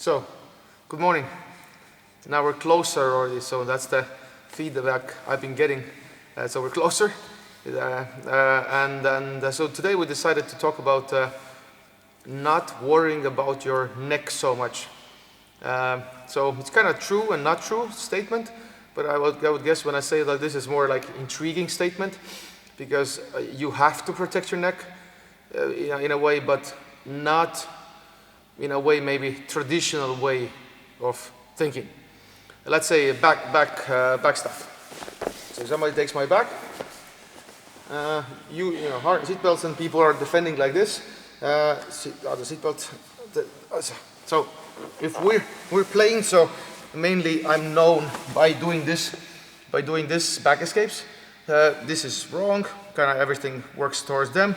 So, good morning. Now we're closer already, so that's the feedback I've been getting. So we're closer. So today we decided to talk about not worrying about your neck so much. So it's kind of true and not true statement, but I would guess when I say that this is more like intriguing statement, because you have to protect your neck in a way, but not in a way, maybe traditional way of thinking. Let's say back stuff. So somebody takes my back. You know, hard seatbelts, and people are defending like this. The seatbelt. So if we're playing, so mainly I'm known by doing this back escapes. This is wrong. Kind of everything works towards them.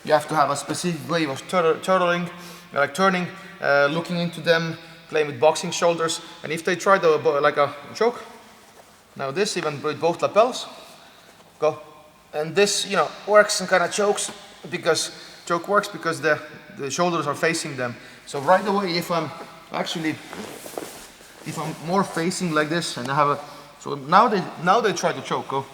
You have to have a specific way of turtling. Like turning, looking into them, playing with boxing shoulders, and if they try to like a choke, now this even with both lapels, go, and this works and kind of chokes because the shoulders are facing them. So right away, if I'm more facing like this, and I have a, so now they try to choke, go.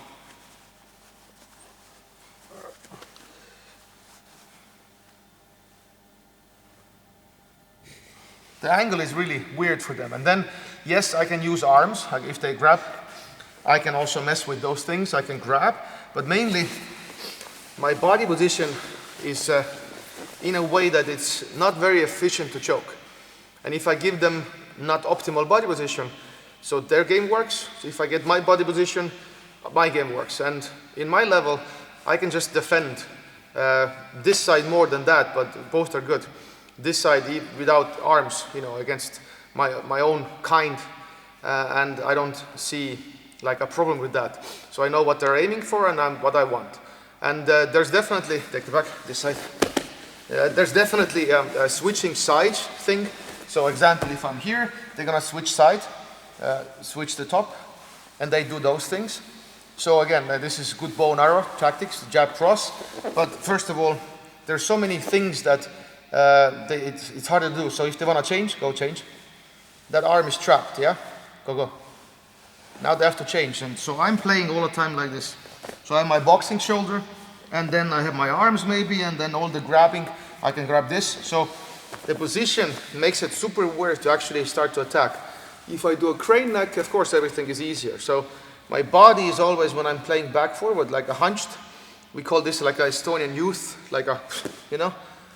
The angle is really weird for them. And then, yes, I can use arms. If they grab, I can also mess with those things. I can grab. But mainly, my body position is in a way that it's not very efficient to choke. And if I give them not optimal body position, so their game works. So if I get my body position, my game works. And in my level, I can just defend this side more than that, but both are good. This side without arms, against my own kind, and I don't see like a problem with that. So I know what they're aiming for and what I want. And there's definitely, take the back, this side. There's definitely a switching side thing. So example, if I'm here, they're gonna switch side, switch the top, and they do those things. So again, this is good bow and arrow tactics, jab cross. But first of all, there's so many things that it's hard to do. So if they want to change, go change. That arm is trapped, yeah? Go. Now they have to change. And so I'm playing all the time like this. So I have my boxing shoulder, and then I have my arms maybe, and then all the grabbing, I can grab this. So the position makes it super weird to actually start to attack. If I do a crane neck, of course everything is easier. So my body is always, when I'm playing back forward, like a hunched. We call this like a Estonian youth, like a,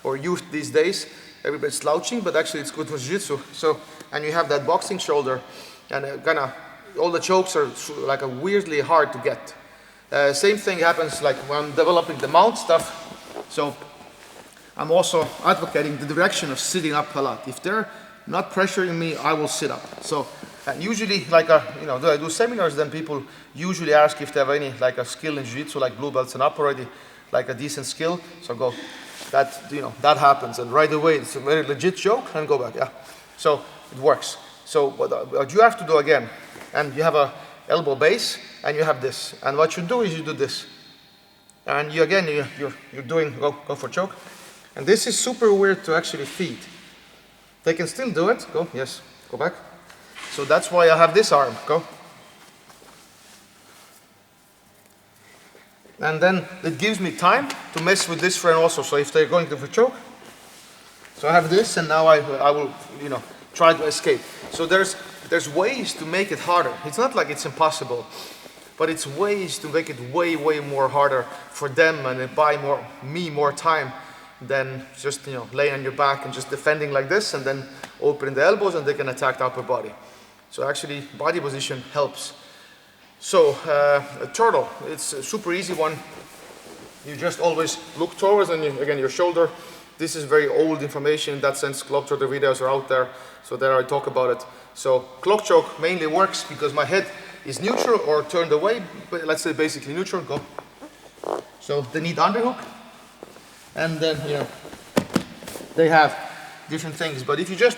or youth these days. Everybody's slouching, but actually it's good for jiu-jitsu. So, and you have that boxing shoulder, and all the chokes are like a weirdly hard to get. Same thing happens like when I'm developing the mount stuff. So I'm also advocating the direction of sitting up a lot. If they're not pressuring me, I will sit up. So, and usually like do I do seminars, then people usually ask if they have any like a skill in jiu-jitsu, like blue belts and up already, like a decent skill. So go. That happens, and right away it's a very legit joke, and go back, yeah. So it works. So what you have to do again, and you have a elbow base, and you have this, and what you do is you do this, and you're doing go for choke, and this is super weird to actually feed. They can still do it. Go, yes, go back. So that's why I have this arm. Go. And then it gives me time to mess with this friend also. So if they're going to choke, so I have this, and now I will try to escape. So there's ways to make it harder. It's not like it's impossible, but it's ways to make it way more harder for them, and buy me more time than just laying on your back and just defending like this, and then opening the elbows, and they can attack the upper body. So actually, body position helps. So, a turtle, it's a super easy one. You just always look towards, and again, your shoulder. This is very old information in that sense. Globetrotter videos are out there, so there I talk about it. So, clock choke mainly works because my head is neutral or turned away, but let's say basically neutral, go. So, they need underhook, and then, they have different things. But if you just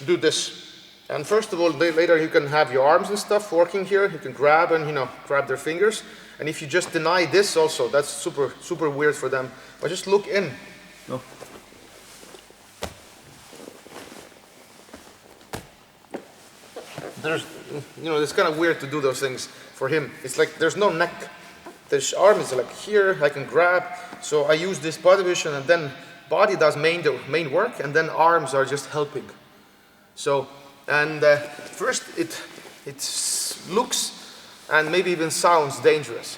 do this, and first of all, later you can have your arms and stuff working here. You can grab and, grab their fingers. And if you just deny this also, that's super weird for them. But just look in. No. there's, it's kind of weird to do those things for him. It's like there's no neck. The arm is like here, I can grab. So I use this body position, and then body does main work, and then arms are just helping. So, and first it looks and maybe even sounds dangerous.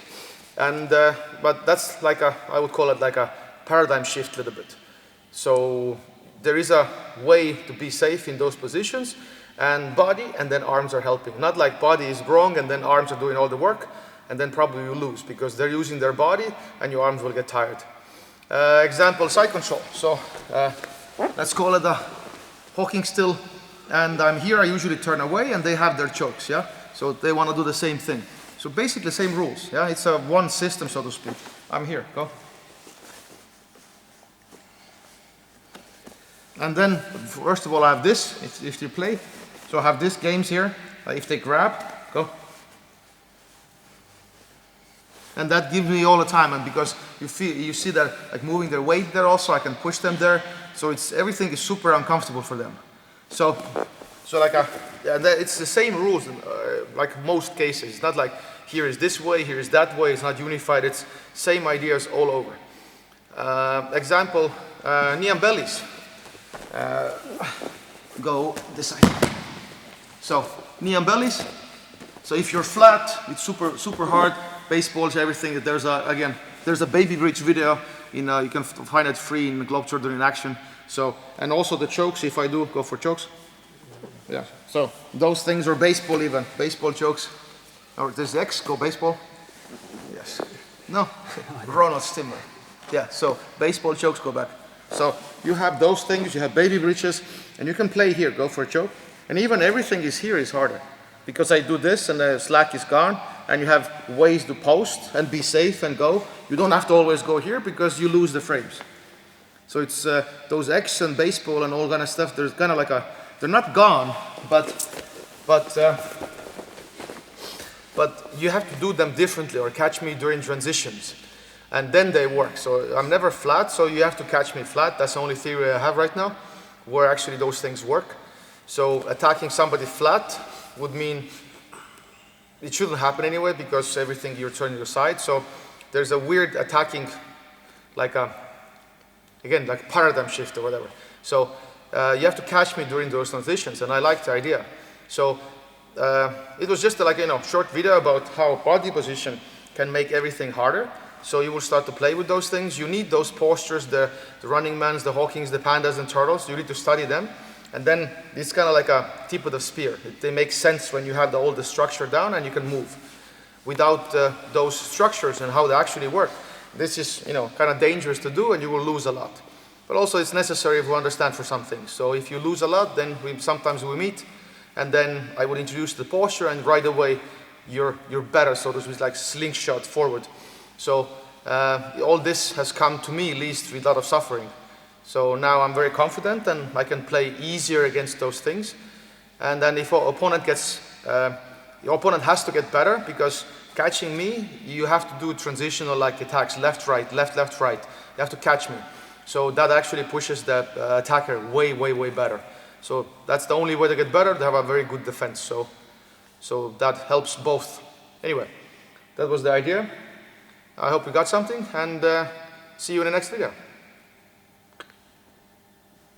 And, but that's like I would call it like a paradigm shift a little bit. So there is a way to be safe in those positions, and body and then arms are helping. Not like body is wrong and then arms are doing all the work, and then probably you lose because they're using their body and your arms will get tired. Example, side control. So let's call it a hawking still, and I'm here, I usually turn away and they have their chokes, yeah? So they want to do the same thing. So basically same rules, yeah? It's a one system, so to speak. I'm here, go. And then, first of all, I have this, if you play. So I have this games here, if they grab, go. And that gives me all the time, and because you see that like moving their weight there also, I can push them there. So everything is super uncomfortable for them. So like it's the same rules, like most cases. It's not like here is this way, here is that way. It's not unified. It's same ideas all over. Example, knee and bellies. Go this side. So knee and bellies. So if you're flat, it's super hard. Baseballs, everything. There's a baby bridge video. You can find it free in Globetrotters in action. So, and also the chokes. If I do go for chokes, yeah. So those things are baseball, even baseball chokes. Or this X, go baseball. Yes. No. Ronald Stimmer. Yeah. So baseball chokes, go back. So you have those things. You have baby bridges, and you can play here. Go for a choke, and even everything is here is harder. Because I do this and the slack is gone, and you have ways to post and be safe and go. You don't have to always go here because you lose the frames. So it's those X and baseball and all kind of stuff. There's kind of like they're not gone, but you have to do them differently or catch me during transitions, and then they work. So I'm never flat, so you have to catch me flat. That's the only theory I have right now, where actually those things work. So attacking somebody flat would mean it shouldn't happen anyway because everything you're turning aside. So there's a weird attacking, like paradigm shift or whatever. So you have to catch me during those transitions, and I like the idea. So it was just short video about how body position can make everything harder. So you will start to play with those things. You need those postures, the running mans, the hawkings, the pandas and turtles. You need to study them. And then it's kind of like a tip of the spear. They make sense when you have all the structure down and you can move. Without those structures and how they actually work, this is kind of dangerous to do, and you will lose a lot. But also it's necessary if we understand for some things. So if you lose a lot, then sometimes we meet, and then I would introduce the posture, and right away you're better, so to speak, like slingshot forward. So all this has come to me, at least with a lot of suffering. So now I'm very confident and I can play easier against those things. And then if your opponent your opponent has to get better, because catching me, you have to do transitional like attacks, left, right, left, left, right. You have to catch me. So that actually pushes the attacker way, way, way better. So that's the only way to get better, to have a very good defense. So that helps both. Anyway, that was the idea. I hope you got something, and see you in the next video.